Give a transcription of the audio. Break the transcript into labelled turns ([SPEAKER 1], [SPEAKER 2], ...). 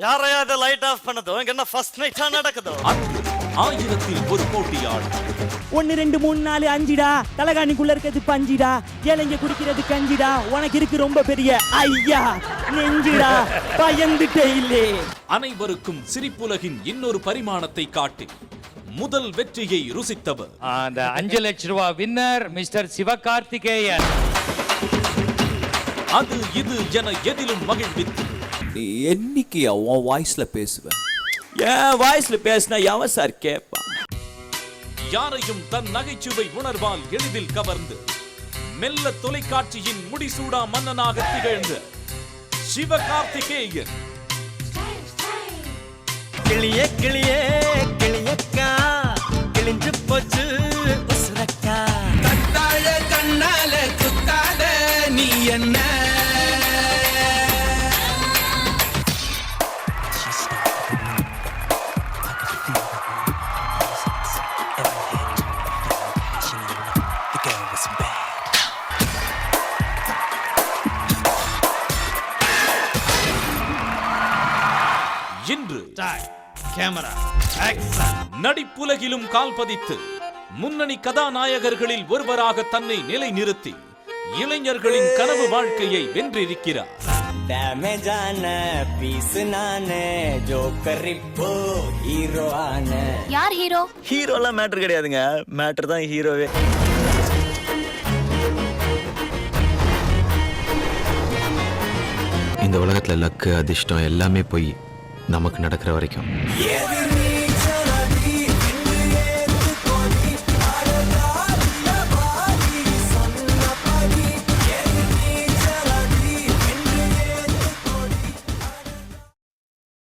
[SPEAKER 1] யாரையா இதை light off பண்ணதோ இங்க என்ன ஃபர்ஸ்ட் நைட்டா நடக்குதோ?
[SPEAKER 2] அன்று 1000ல் ஒரு போட்டியாளர்
[SPEAKER 3] 1 2 3 4 5டா, தலகாணிக்குள்ள இருக்கிறது பஞ்சிடா, ஏழைங்க குடிக்கிறது கஞ்சிடா, உனக்கு இருக்கு ரொம்ப பெரிய ஐயா நெஞ்சிடா, பயந்துட்டே இல்லே.
[SPEAKER 2] அனைவருக்கும் சிரிப்புலகின் இன்னொரு பரிமாணத்தை காட்டி முதல் வெற்றியை ருசித்தவர்
[SPEAKER 4] அந்த 5 லட்சம் ரூபாய் வின்னர் மிஸ்டர் சிவகார்த்திகேயன்.
[SPEAKER 2] அது இது என எதிலும் மகிழ்வித்து
[SPEAKER 5] என்னைக்கு உன் வாய்ஸ்ல பேசுவேன்? என் வாய்ஸ்ல பேசினா எவன் சார் கேட்பான்?
[SPEAKER 2] யாரையும் தன் நகைச்சுவை உணர்வால் எளிதில் கவர்ந்து மெல்ல தொலைக்காட்சியின் முடிசூடா மன்னனாக திகழ்ந்த சிவகார்த்திகேயன்.
[SPEAKER 1] கிளியே கிளியே கிளியக்கா கிழிஞ்சு போச்சு உசுரக்கா.
[SPEAKER 5] கத்தாழ கண்ணால குத்தாத நீ என்ன
[SPEAKER 2] இன்று
[SPEAKER 1] கேமரா
[SPEAKER 2] நடிப்புலகிலும் கால் பதித்து முன்னணி கதாநாயகர்களில் ஒருவராக தன்னை நிலைநிறுத்தி இளைஞர்களின் கனவு வாழ்க்கையை வென்றிருக்கிறார்.
[SPEAKER 6] யார் ஹீரோ?
[SPEAKER 1] ஹீரோலாம் மேட்டர் கிடையாதுங்க, மேட்டர் தான் ஹீரோவே.
[SPEAKER 7] இந்த உலகத்துல லக்கு அதிர்ஷ்டம் எல்லாமே போய் நமக்கு நடக்கிற வரைக்கும்